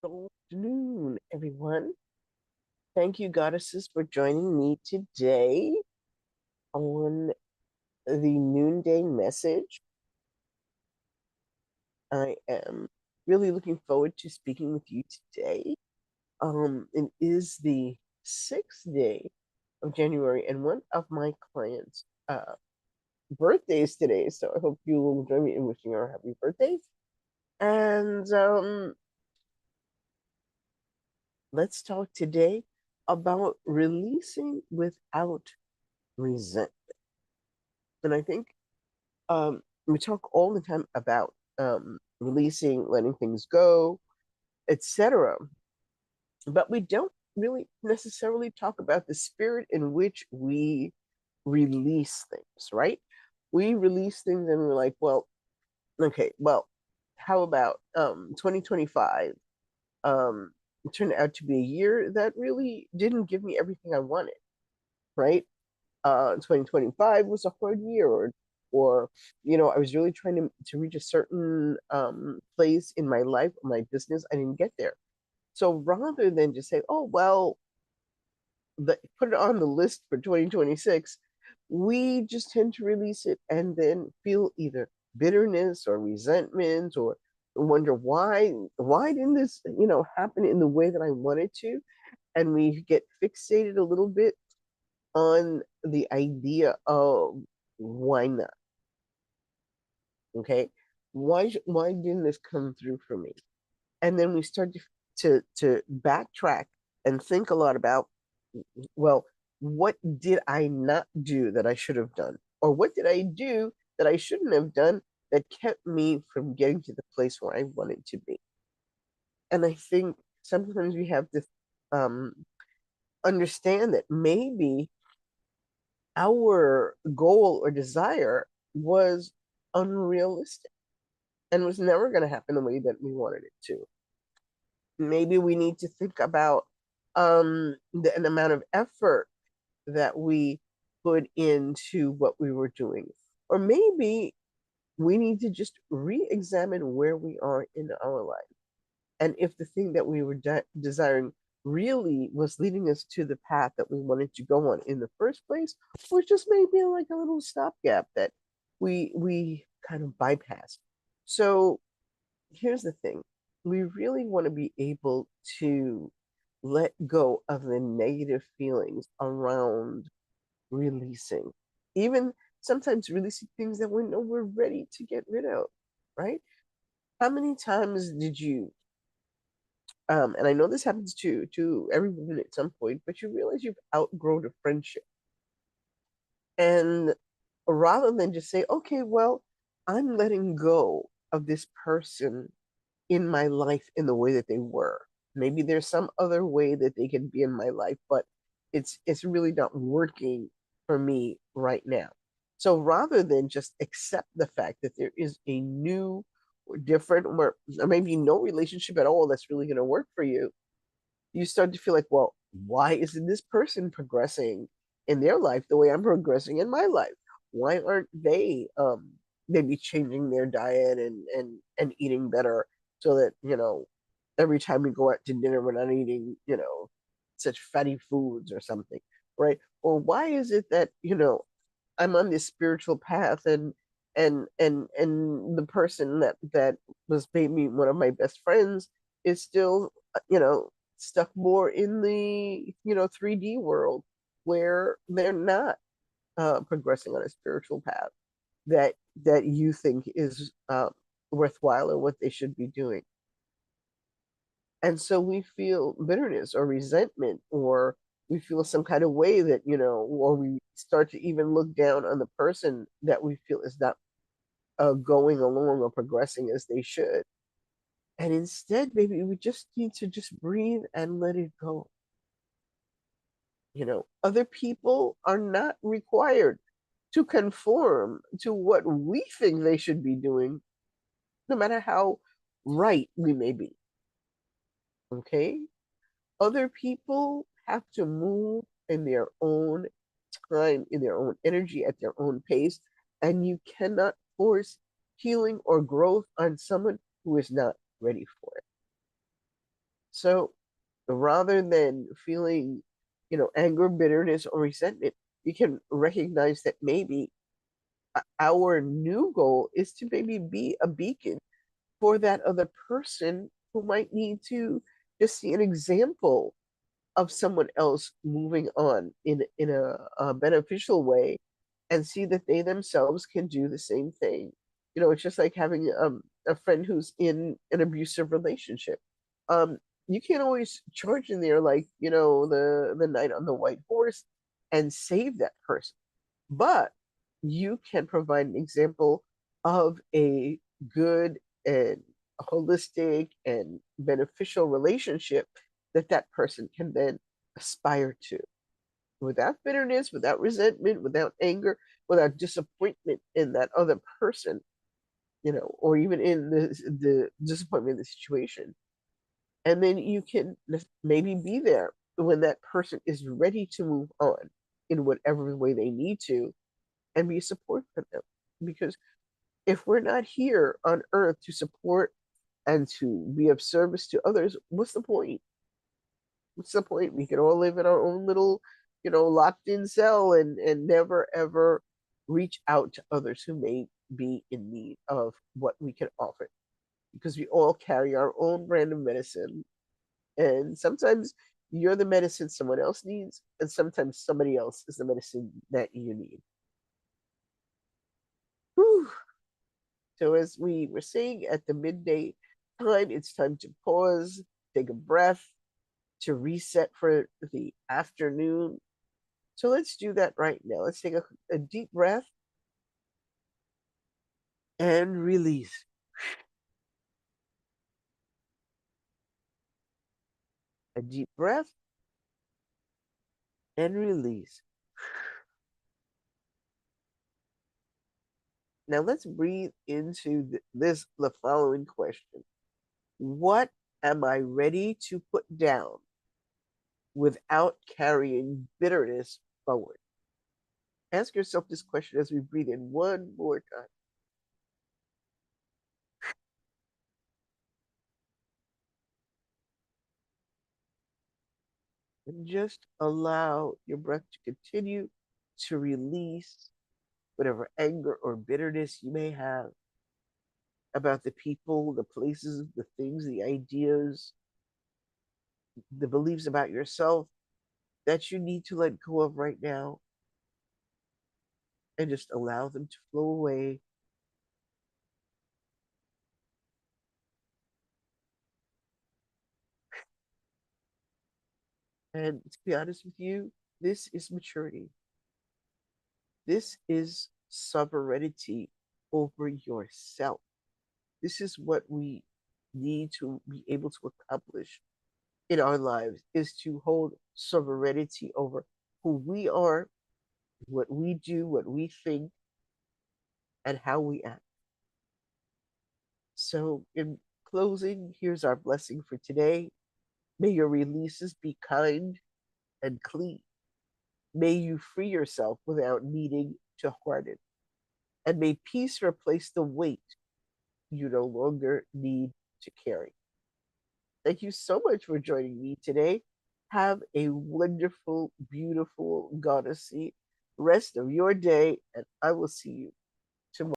Good afternoon, everyone. Thank you, goddesses, for joining me today on the noonday message. I am really looking forward to speaking with you today. It is the 6th day of January, and one of my clients' birthdays today. So I hope you will join me in wishing her happy birthday. And let's talk today about releasing without resentment. And I think we talk all the time about releasing, letting things go, etc. But we don't really necessarily talk about the spirit in which we release things, right? We release things and we're like, well, okay, well, how about 2025 um, turned out to be a year that really didn't give me everything I wanted, right? 2025 was a hard year, or I was really trying to reach a certain place in my life, my business. I didn't get there. So rather than just say, oh well, put it on the list for 2026, we just tend to release it and then feel either bitterness or resentment, or wonder why didn't this happen in the way that I wanted to, and we get fixated a little bit on the idea of why not. Okay, why didn't this come through for me? And then we start to backtrack and think a lot about, well, what did I not do that I should have done, or what did I do that I shouldn't have done that kept me from getting to the place where I wanted to be. And I think sometimes we have to um, understand that maybe our goal or desire was unrealistic and was never going to happen the way that we wanted it to. Maybe we need to think about an amount of effort that we put into what we were doing. Or maybe we need to just re examine where we are in our life. And if the thing that we were desiring really was leading us to the path that we wanted to go on in the first place, or just maybe like a little stopgap that we kind of bypassed. So here's the thing: we really want to be able to let go of the negative feelings around releasing, even sometimes releasing things that we know we're ready to get rid of, right? How many times did you and I know this happens to every woman at some point, but you realize you've outgrown a friendship. And rather than just say, okay, well, I'm letting go of this person in my life in the way that they were. Maybe there's some other way that they can be in my life, but it's really not working for me right now. So rather than just accept the fact that there is a new or different, or maybe no relationship at all that's really going to work for you, you start to feel like, well, why isn't this person progressing in their life the way I'm progressing in my life? Why aren't they maybe changing their diet and eating better, so that, every time we go out to dinner we're not eating, such fatty foods or something, right? Or why is it that, I'm on this spiritual path, and the person that was maybe one of my best friends is still, stuck more in the 3D world, where they're not progressing on a spiritual path that you think is worthwhile or what they should be doing. And so we feel bitterness or resentment, or we feel some kind of way that, or we start to even look down on the person that we feel is not going along or progressing as they should. And instead, maybe we just need to just breathe and let it go. Other people are not required to conform to what we think they should be doing, no matter how right we may be. Okay? Other people have to move in their own time, in their own energy, at their own pace, and you cannot force healing or growth on someone who is not ready for it. So rather than feeling, anger, bitterness, or resentment, you can recognize that maybe our new goal is to maybe be a beacon for that other person who might need to just see an example of someone else moving on in a beneficial way and see that they themselves can do the same thing. It's just like having a friend who's in an abusive relationship. Um, you can't always charge in there like, the knight on the white horse and save that person, but you can provide an example of a good and holistic and beneficial relationship that that person can then aspire to without bitterness, without resentment, without anger, without disappointment in that other person, or even in the disappointment in the situation. And then you can maybe be there when that person is ready to move on in whatever way they need to and be a support for them. Because if we're not here on earth to support and to be of service to others, what's the point? What's the point? We can all live in our own little, locked in cell and never ever reach out to others who may be in need of what we can offer. Because we all carry our own brand of medicine. And sometimes you're the medicine someone else needs, and sometimes somebody else is the medicine that you need. Whew. So, as we were saying at the midday time, it's time to pause, take a breath, to reset for the afternoon. So, let's do that right now. Let's take a deep breath and release. A deep breath and release. Now, let's breathe into the following question. What am I ready to put down without carrying bitterness forward? Ask yourself this question as we breathe in one more time. And just allow your breath to continue to release whatever anger or bitterness you may have about the people, the places, the things, the ideas, the beliefs about yourself that you need to let go of right now, and just allow them to flow away. And to be honest with you, this is maturity. This is sovereignty over yourself. This is what we need to be able to accomplish in our lives, is to hold sovereignty over who we are, what we do, what we think, and how we act. So, in closing, here's our blessing for today. May your releases be kind and clean. May you free yourself without needing to harden. And may peace replace the weight you no longer need to carry. Thank you so much for joining me today. Have a wonderful, beautiful, goddessy rest of your day, and I will see you